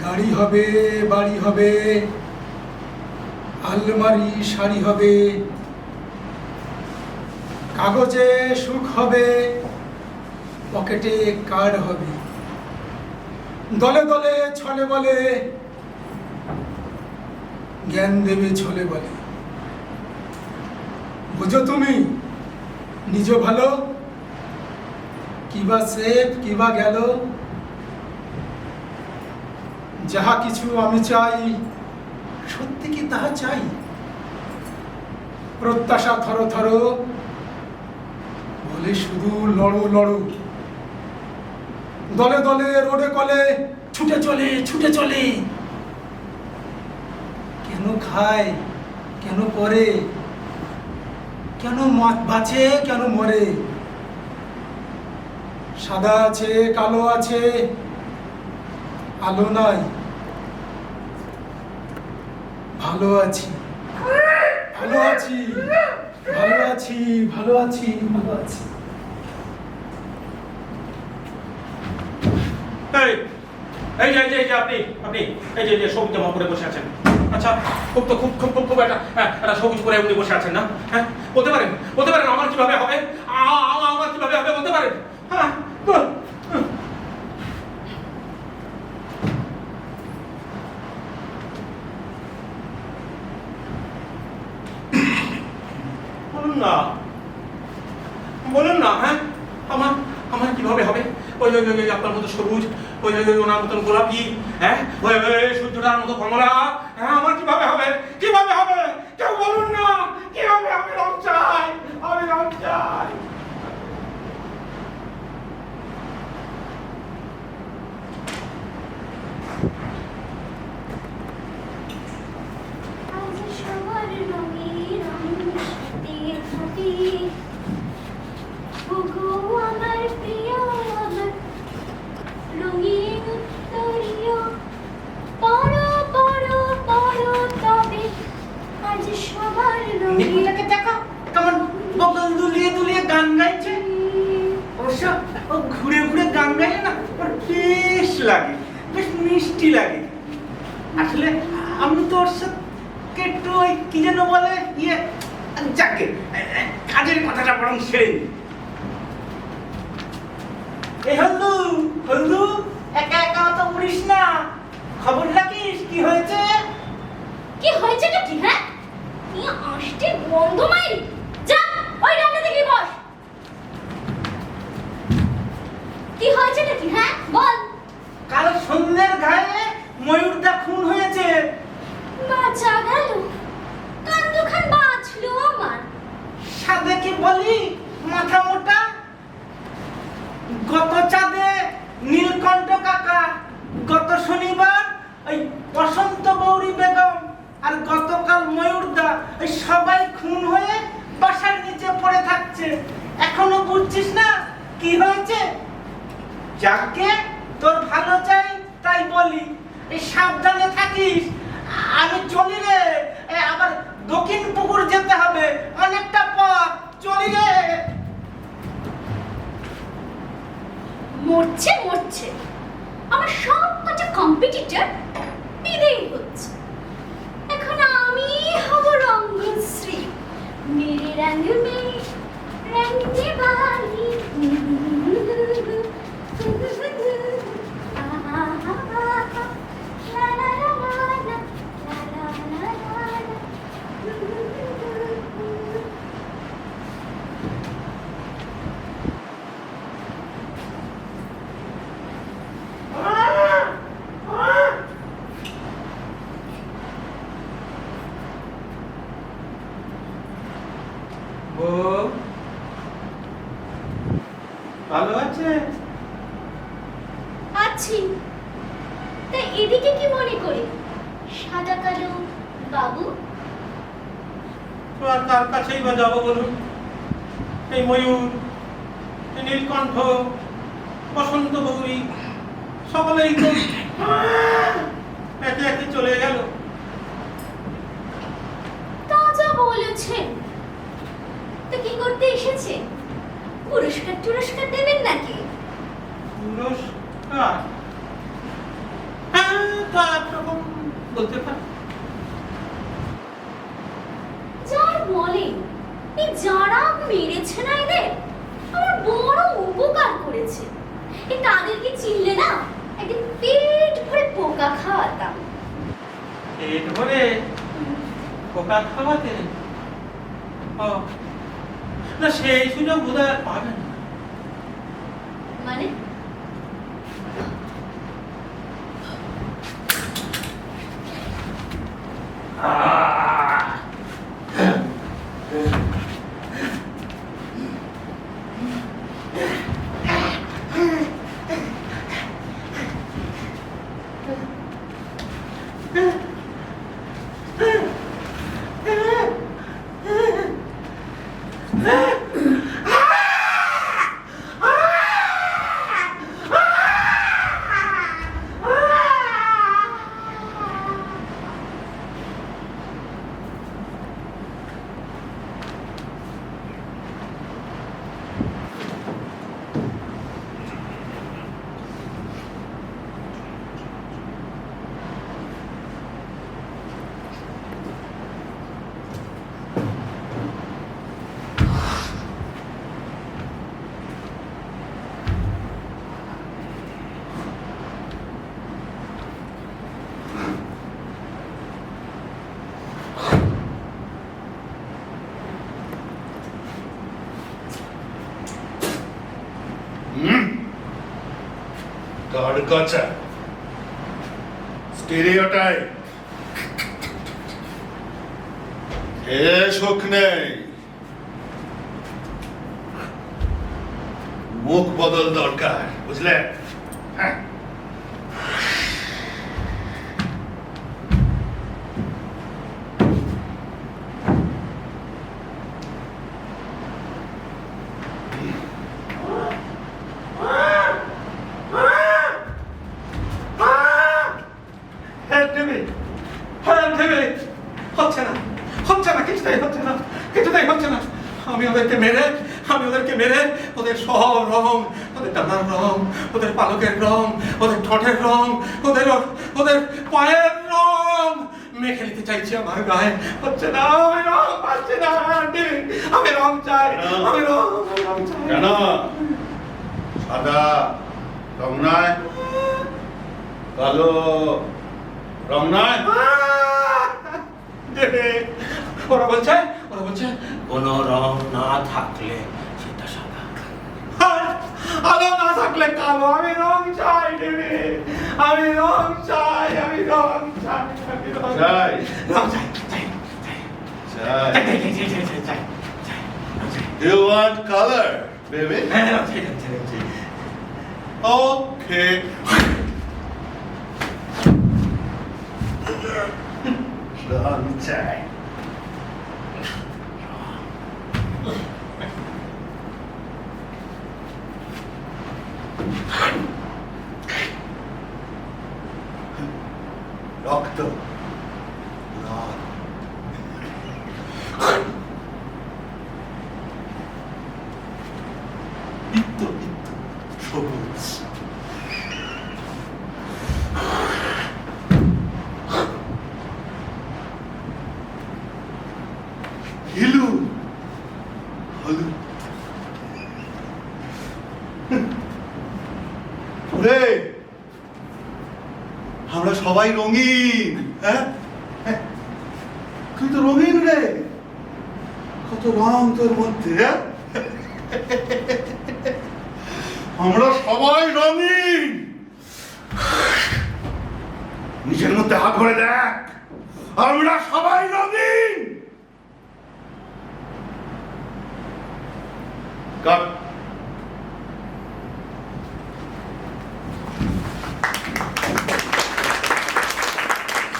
গাড়ি হবে, বাড়ি হবে, আলমারি শাড়ি হবে, কাগজে সুখ হবে, পকেটে কার্ড হবে, দলে দলে ছলে বলে, জ্ঞান দেবে ছলে বলে। বুঝো তুমি নিজ ভালো, কিবা সেফ কিবা গেল, যাহা কিছু আমি চাই সত্যি কি তাহা চাই? প্রত্যাশা থর থর বলে শুধু লড়ো লড়ো, দলে দলে রোডে কলে ছুটে চলে ছুটে চলে। কেন খায় কেন পরে, কেন বাঁচে কেন মরে? সাদা আছে কালো আছে, আলো নাই, ভালো আছি ভালো আছি ভালো আছি ভালো আছি ভালো আছি। এই যে আপনি এই যে সবুজ জামা পরে বসে আছেন, আচ্ছা খুব তো খুব খুব খুব খুব একটা সবুজ পরে উনি বসে আছেন না? হ্যাঁ বলতে পারেন আমার কিভাবে হবে, আমার কিভাবে হবে বলতে পারেন? হ্যাঁ বলুন না হ্যাঁ আমার কিভাবে হবে? ওই আপনার মতো সবুজ, ওই ওনার মতন গোলাপি, হ্যাঁ ওই সূর্যটার মতো কমলা, হ্যাঁ আমার কিভাবে হবে কেউ বলুন না কিভাবে? আমি রং চাই। নিপুণটাকে দেখো কেমন বগল দুলিয়ে দুলিয়ে গান গাইছে। অবশ্য ও ঘুরে ঘুরে গান গাইলে না ওর বেশ লাগে, বেশ মিষ্টি লাগে। আসলে আমি তো ওর সাথে একটু ওই কি যেন বলে যাকে কাজের কথাটা বরং সেরে নি। এই হলদু একা একা তো উড়িস না, খবর রাখিস কি হয়েছে? কি হয়েছেটা কি? হ্যাঁ আষ্টে গন্ধ মাইরি, যা ওই ডান্ডা থেকে বস। কি হয়েছেটা কি? হ্যাঁ বল। কাল সন্ধ্যের ঘায়ে ময়ূরটা খুন হয়েছে। বাঁচা গেল, কান দুখান বাঁচলো আমার। সাদে কি বলি মাথা মোটা। গত চাঁদে নীলকণ্ঠ কাকা, গত শনিবার ওই বসন্ত গৌরী বেগম, আর গতকাল ময়ূরদা, এই সবাই খুন হয়ে বাসার নিচে পড়ে থাকছে। এখনো বুঝছিস না কি হয়েছে? যাকে তোর ভালো চাই তাই বলি, এই সাবধানে থাকিস। আমি চলি রে, আবার দক্ষিণ পুকুর যেতে হবে, অনেকটা পথ, চলি রে। মরছে আমার সব কটা কম্পিটিটর বিদেয় হচ্ছে। এখন আমি হব রঙ্গশ্রী, মেরে রঙ মে রঙনে वाली। ভালো আছে? আছি। তা এদিকে কি মনে করে সাদা কালো বাবু? তো আর কার কাছেই বা যাবো বলুন? এই ময়ূর, এই নীলকণ্ঠ, বসন্ত গৌরী সকলেই তো একে একে চলে গেল। তা যা বলেছেন, তো কি করতে এসেছে? পুরস্কার দেবেন নাকি? পুরস্কার? হ্যাঁ তা একরকম বলতে পারে। যার বলে এই যারা মেরেছে না এদের আমার বড় উপকার করেছে, এই তাদেরকে চিনলে না একদিন পেট ভরে পোকা খাওয়াতাম। পেট ভরে পোকা খাওয়াতে? ও না, সেই সুযোগ বোধহয় আর পাবেন না। মানে Caricature, stereotype, সুখ নেই, মুখ বদল দরকার, বুঝলে? হ্যাঁ। ওদেরকে মেরে ওদের সব রং, ওদের ডানার রং, ওদের পালকের রং, ওদের ঠোঁটের রং, ওদের পায়ের রং মেখে নিতে চাইছি আমার গায়ে। হচ্ছে না, আমি রং পাচ্ছি না, আমি রং চাই, আমি রং চাই। কেন সাদা রং নয়, কালো রং নয়? ওরা বলছে কোনো রং না থাকলে সেটা সাদা, আলো না থাকলে কালো। আমি রং চাই দেবে, আমি রং চাই, আমি রং চাই, আমি রং চাই, রং চাই, চাই, চাই। Do you want color, baby? Okay. রং চাই। রক্ত, লাল, পিত্ত, সবুজ, হিলু, হলুদ। রে আমরা সবাই রঙিন, হ্যাঁ? তুই তো রঙিন রে, কত রং তোর মধ্যে, হ্যাঁ? আমরা সবাই রঙিন। নিজের মধ্যে হাত ভরে দেখ, আমরা সবাই রঙিন। কাট।